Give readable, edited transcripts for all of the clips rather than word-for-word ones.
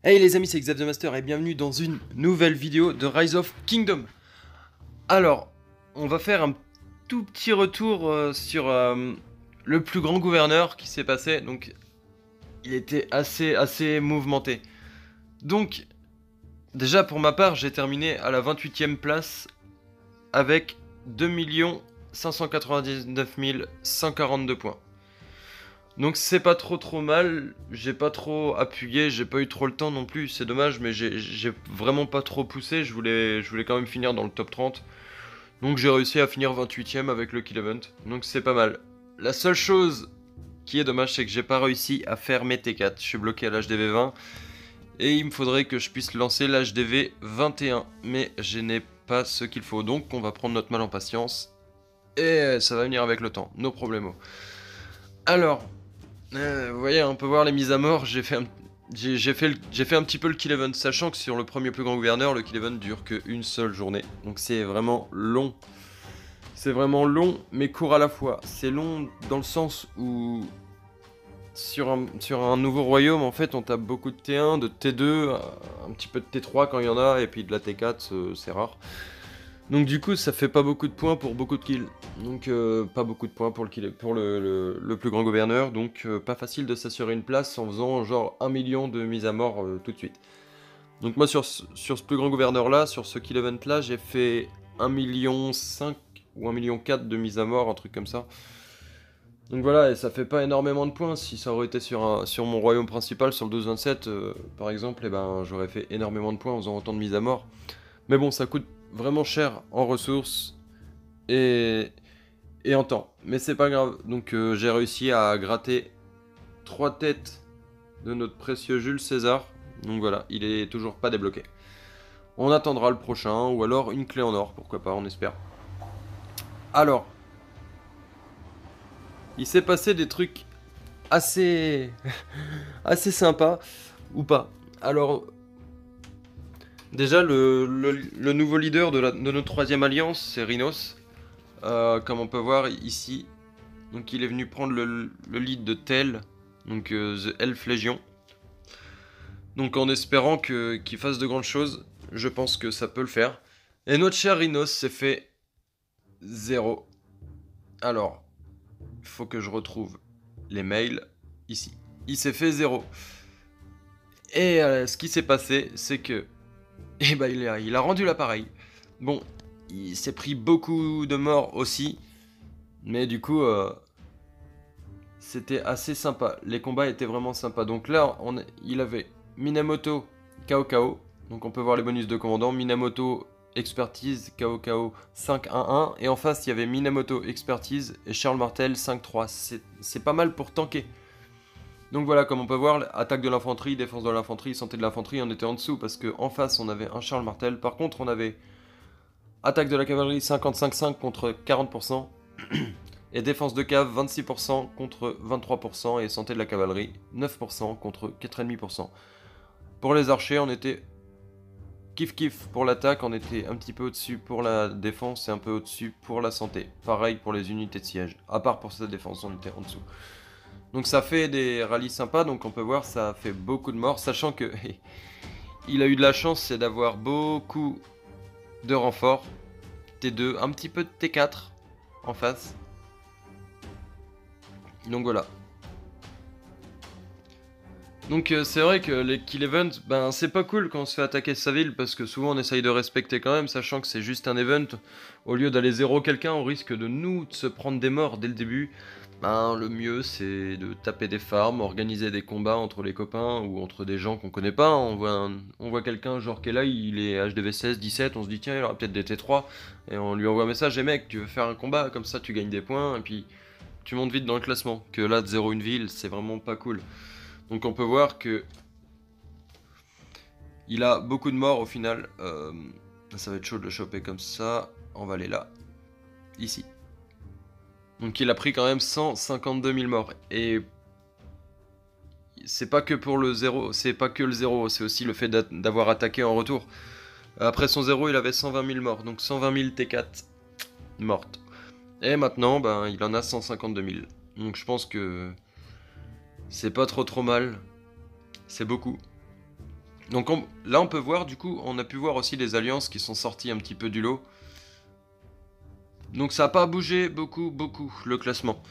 Hey les amis, c'est Xav the Master et bienvenue dans une nouvelle vidéo de Rise of Kingdom. Alors, on va faire un tout petit retour sur le plus grand gouverneur qui s'est passé. Donc, il était assez mouvementé. Donc, déjà pour ma part, j'ai terminé à la 28e place avec 2 599 142 points. Donc c'est pas trop mal, j'ai pas trop appuyé, j'ai pas eu trop le temps non plus, c'est dommage, mais j'ai vraiment pas trop poussé, je voulais quand même finir dans le top 30. Donc j'ai réussi à finir 28ème avec le Kill Event, donc c'est pas mal. La seule chose qui est dommage, c'est que j'ai pas réussi à faire mes T4, je suis bloqué à l'HDV 20, et il me faudrait que je puisse lancer l'HDV 21, mais je n'ai pas ce qu'il faut, donc on va prendre notre mal en patience, et ça va venir avec le temps, no problemo. Alors... vous voyez, on peut voir les mises à mort, j'ai fait un petit peu le kill event, sachant que sur le premier plus grand gouverneur, le kill event dure qu'une seule journée. Donc c'est vraiment long. C'est vraiment long, mais court à la fois. C'est long dans le sens où sur un nouveau royaume, en fait, on tape beaucoup de T1, de T2, un petit peu de T3 quand il y en a, et puis de la T4, c'est rare. Donc du coup, ça fait pas beaucoup de points pour beaucoup de kills. Donc pas beaucoup de points pour le plus grand gouverneur. Donc pas facile de s'assurer une place en faisant genre 1 million de mises à mort tout de suite. Donc moi sur ce plus grand gouverneur là, sur ce kill event là, j'ai fait 1,5 million ou 1,4 million de mises à mort, un truc comme ça. Donc voilà, et ça fait pas énormément de points. Si ça aurait été sur mon royaume principal, sur le 12-27 par exemple, et ben j'aurais fait énormément de points en faisant autant de mises à mort. Mais bon, ça coûte vraiment cher en ressources et en temps. Mais c'est pas grave. Donc j'ai réussi à gratter 3 têtes de notre précieux Jules César. Donc voilà, il est toujours pas débloqué. On attendra le prochain, ou alors une clé en or, pourquoi pas, on espère. Alors, il s'est passé des trucs assez... assez sympas, ou pas. Alors, déjà, le nouveau leader de notre troisième alliance, c'est Rhinos. Comme on peut voir ici, donc il est venu prendre le lead de Tel, donc The Elf Legion. Donc en espérant qu'il fasse de grandes choses, je pense que ça peut le faire. Et notre cher Rhinos s'est fait 0. Alors, il faut que je retrouve les mails ici. Il s'est fait 0. Et ce qui s'est passé, c'est que il a rendu l'appareil. Bon, il s'est pris beaucoup de morts aussi, mais du coup... c'était assez sympa, les combats étaient vraiment sympas. Donc là, il avait Minamoto, KO. Donc on peut voir les bonus de commandant. Minamoto, Expertise, KO 5-1-1. Et en face, il y avait Minamoto, Expertise et Charles Martel 5-3. C'est pas mal pour tanker. Donc voilà, comme on peut voir, attaque de l'infanterie, défense de l'infanterie, santé de l'infanterie, on était en dessous parce qu'en face, on avait un Charles Martel. Par contre, on avait attaque de la cavalerie 55-5 contre 40%. Et défense de cave 26% contre 23% et santé de la cavalerie 9% contre 4,5%. Pour les archers, on était kiff pour l'attaque, on était un petit peu au-dessus pour la défense et un peu au-dessus pour la santé. Pareil pour les unités de siège, à part pour cette défense, on était en dessous. Donc ça fait des rallyes sympas, donc on peut voir ça fait beaucoup de morts, sachant que il a eu de la chance, c'est d'avoir beaucoup de renforts. T2, un petit peu de T4 en face. Donc voilà. Donc c'est vrai que les kill events, ben c'est pas cool quand on se fait attaquer sa ville parce que souvent on essaye de respecter quand même, sachant que c'est juste un event. Au lieu d'aller 0 quelqu'un, on risque de se prendre des morts dès le début. Ben le mieux c'est de taper des farms, organiser des combats entre les copains ou entre des gens qu'on connaît pas. On voit quelqu'un genre qui est là, il est HDV 16, 17, on se dit tiens il aura peut-être des T3 et on lui envoie un message, et mec tu veux faire un combat, comme ça tu gagnes des points et puis tu montes vite dans le classement. Que là de 0 une ville c'est vraiment pas cool. Donc on peut voir que il a beaucoup de morts au final. Ça va être chaud de le choper comme ça. On va aller là. Ici. Donc il a pris quand même 152 000 morts. Et c'est pas que pour le 0. C'est pas que le 0. C'est aussi le fait d'avoir attaqué en retour. Après son 0, il avait 120 000 morts. Donc 120 000 T4 mortes. Et maintenant, ben, il en a 152 000. Donc je pense que c'est pas trop mal. C'est beaucoup. Donc là on peut voir du coup, on a pu voir aussi les alliances qui sont sorties un petit peu du lot. Donc ça n'a pas bougé beaucoup le classement.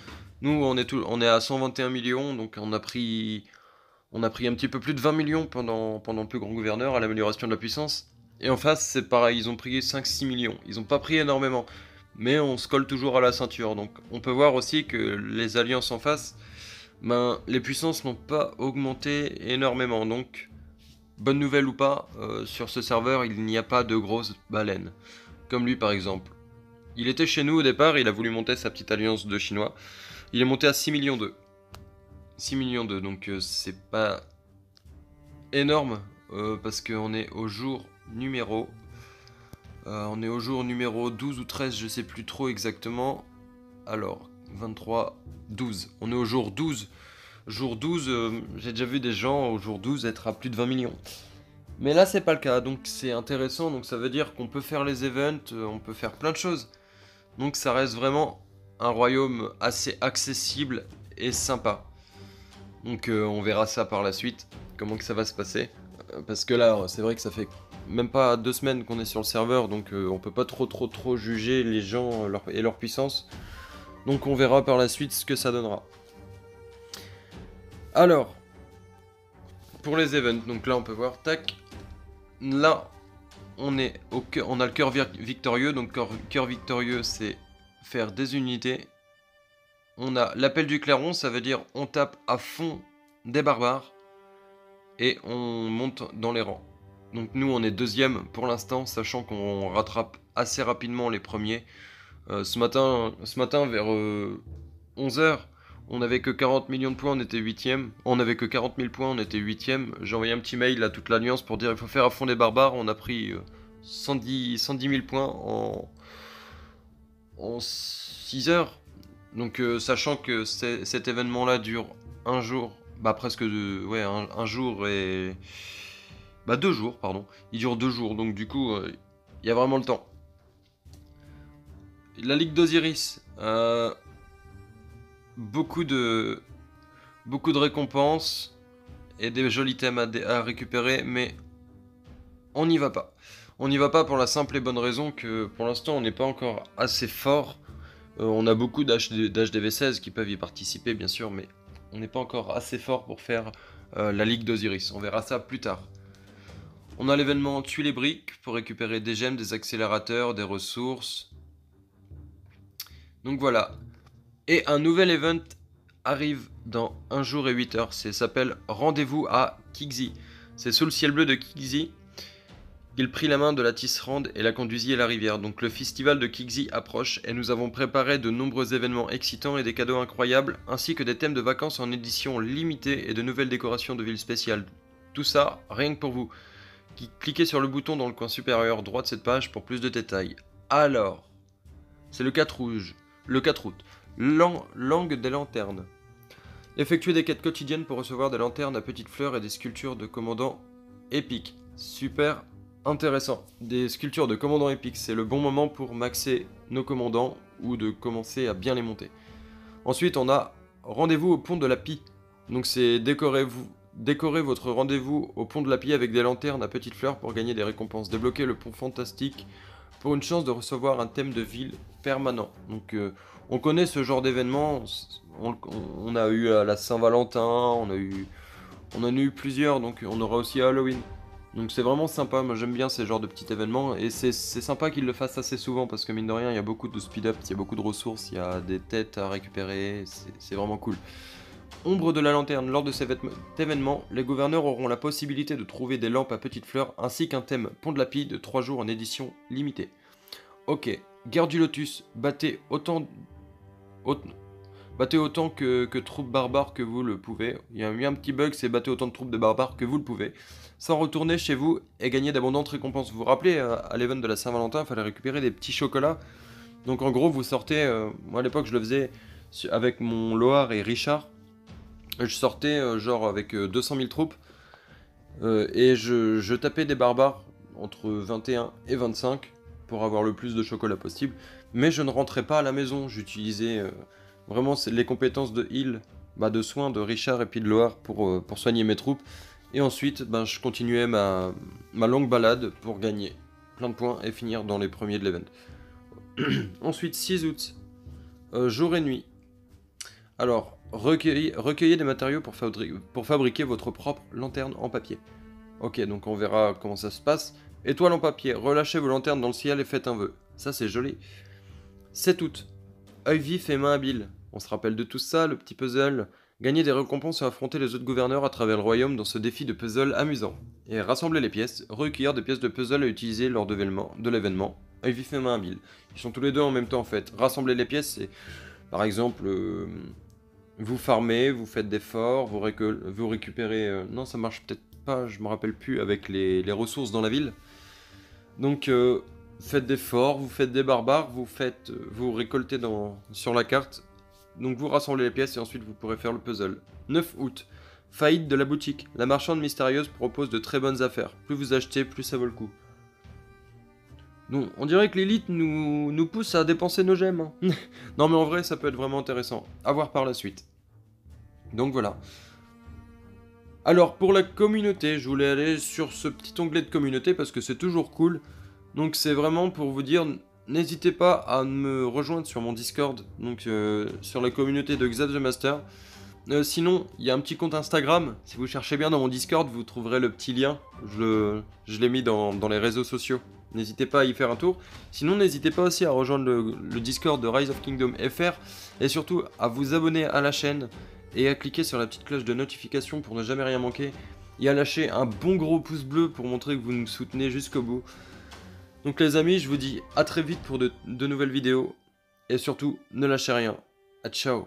Nous on est à 121 millions, donc on a pris un petit peu plus de 20 millions pendant le plus grand gouverneur à l'amélioration de la puissance. Et en face c'est pareil, ils ont pris 5-6 millions. Ils n'ont pas pris énormément, mais on se colle toujours à la ceinture. Donc on peut voir aussi que les alliances en face, ben, les puissances n'ont pas augmenté énormément. Donc bonne nouvelle ou pas, sur ce serveur il n'y a pas de grosses baleines. Comme lui par exemple. Il était chez nous au départ, il a voulu monter sa petite alliance de chinois. Il est monté à 6 millions 2. 6 millions 2, donc c'est pas énorme, parce qu'on est au jour numéro... on est au jour numéro 12 ou 13, je sais plus trop exactement. Alors, 23, 12. On est au jour 12. Jour 12, j'ai déjà vu des gens au jour 12 être à plus de 20 millions. Mais là, c'est pas le cas, donc c'est intéressant. Donc ça veut dire qu'on peut faire les events, on peut faire plein de choses. Donc ça reste vraiment un royaume assez accessible et sympa. Donc on verra ça par la suite, comment que ça va se passer. Parce que là, c'est vrai que ça fait même pas 2 semaines qu'on est sur le serveur, donc on peut pas trop juger les gens et leur puissance. Donc on verra par la suite ce que ça donnera. Alors, pour les events, donc là on peut voir, tac. Là, on est au cœur, on a le cœur victorieux, donc cœur victorieux c'est faire des unités. On a l'appel du clairon, ça veut dire on tape à fond des barbares et on monte dans les rangs. Donc nous on est deuxième pour l'instant, sachant qu'on rattrape assez rapidement les premiers. Ce matin vers 11h, on n'avait que 40 millions de points, on était 8ème. On n'avait que 40 000 points, on était 8ème. J'ai envoyé un petit mail à toute l'alliance pour dire il faut faire à fond des barbares. On a pris 110 000 points en 6 heures. Donc sachant que cet événement-là dure un jour, bah presque un jour et... Bah 2 jours, pardon. Il dure 2 jours, donc du coup, il y a vraiment le temps. La Ligue d'Osiris, beaucoup de récompenses et des jolis thèmes à récupérer, mais on n'y va pas. On n'y va pas pour la simple et bonne raison que pour l'instant on n'est pas encore assez fort. On a beaucoup d'HDV16 qui peuvent y participer bien sûr, mais on n'est pas encore assez fort pour faire la Ligue d'Osiris. On verra ça plus tard. On a l'événement Tuer les briques pour récupérer des gemmes, des accélérateurs, des ressources. Donc voilà. Et un nouvel event arrive dans 1 jour et 8 heures. Ça s'appelle Rendez-vous à Kixi. C'est sous le ciel bleu de Kixi. Il prit la main de la tisserande et la conduisit à la rivière. Donc le festival de Kixi approche et nous avons préparé de nombreux événements excitants et des cadeaux incroyables, ainsi que des thèmes de vacances en édition limitée et de nouvelles décorations de villes spéciales. Tout ça, rien que pour vous. Cliquez sur le bouton dans le coin supérieur droit de cette page pour plus de détails. Alors, c'est le 4 rouge, le 4 août. Langue des lanternes. Effectuez des quêtes quotidiennes pour recevoir des lanternes à petites fleurs et des sculptures de commandants épiques. Super intéressant. Des sculptures de commandants épiques, c'est le bon moment pour maxer nos commandants ou de commencer à bien les monter. Ensuite, on a rendez-vous au pont de la Pie. Donc c'est décorez votre rendez-vous au pont de la Pie avec des lanternes à petites fleurs pour gagner des récompenses. Débloquez le pont fantastique pour une chance de recevoir un thème de ville permanent. Donc on connaît ce genre d'événement, on a eu à la Saint-Valentin, on en a eu plusieurs, donc on aura aussi à Halloween. Donc c'est vraiment sympa, moi j'aime bien ces genres de petits événements, et c'est sympa qu'ils le fassent assez souvent, parce que mine de rien, il y a beaucoup de speed-up, il y a beaucoup de ressources, il y a des têtes à récupérer, c'est vraiment cool. Ombre de la lanterne, lors de cet événement, les gouverneurs auront la possibilité de trouver des lampes à petites fleurs, ainsi qu'un thème Pont de la Pie de 3 jours en édition limitée. Ok, Guerre du Lotus, battez autant que troupes barbares que vous le pouvez. Il y a eu un petit bug, c'est battez autant de troupes de barbares que vous le pouvez, sans retourner chez vous et gagner d'abondantes récompenses. Vous vous rappelez, à l'event de la Saint-Valentin, il fallait récupérer des petits chocolats. Donc en gros, vous sortez, moi à l'époque je le faisais avec mon Loar et Richard. Je sortais genre avec 200 000 troupes, et je tapais des barbares entre 21 et 25 pour avoir le plus de chocolat possible. Mais je ne rentrais pas à la maison, j'utilisais vraiment les compétences de heal, de soins de Richard et puis de Loar pour soigner mes troupes. Et ensuite, ben, je continuais ma longue balade pour gagner plein de points et finir dans les premiers de l'event. Ensuite, 6 août, jour et nuit. Alors, recueillez des matériaux pour fabriquer votre propre lanterne en papier. Ok, donc on verra comment ça se passe. Étoile en papier, relâchez vos lanternes dans le ciel et faites un vœu. Ça, c'est joli. 7 août, œil vif et main habile. On se rappelle de tout ça, le petit puzzle. Gagnez des récompenses et affronter les autres gouverneurs à travers le royaume dans ce défi de puzzle amusant. Et rassembler les pièces, recueillir des pièces de puzzle à utiliser lors de l'événement. Œil vif et main habile. Ils sont tous les deux en même temps en fait. Rassembler les pièces, c'est par exemple, vous farmez, vous faites des forts, vous récupérez... non, ça marche peut-être pas, je me rappelle plus, avec les ressources dans la ville. Donc, faites des forts, vous faites des barbares, vous récoltez sur la carte. Donc vous rassemblez les pièces et ensuite vous pourrez faire le puzzle. 9 août. Faillite de la boutique. La marchande mystérieuse propose de très bonnes affaires. Plus vous achetez, plus ça vaut le coup. Donc, on dirait que l'élite nous pousse à dépenser nos gemmes. Hein. Non mais en vrai, ça peut être vraiment intéressant. À voir par la suite. Donc voilà. Alors, pour la communauté, je voulais aller sur ce petit onglet de communauté parce que c'est toujours cool. Donc c'est vraiment pour vous dire, n'hésitez pas à me rejoindre sur mon Discord, donc sur la communauté de Xav the Master. Sinon, il y a un petit compte Instagram, si vous cherchez bien dans mon Discord, vous trouverez le petit lien, je l'ai mis dans les réseaux sociaux. N'hésitez pas à y faire un tour. Sinon, n'hésitez pas aussi à rejoindre le Discord de Rise of Kingdom FR, et surtout à vous abonner à la chaîne, et à cliquer sur la petite cloche de notification pour ne jamais rien manquer, et à lâcher un bon gros pouce bleu pour montrer que vous nous soutenez jusqu'au bout. Donc les amis, je vous dis à très vite pour de nouvelles vidéos. Et surtout, ne lâchez rien. À ciao.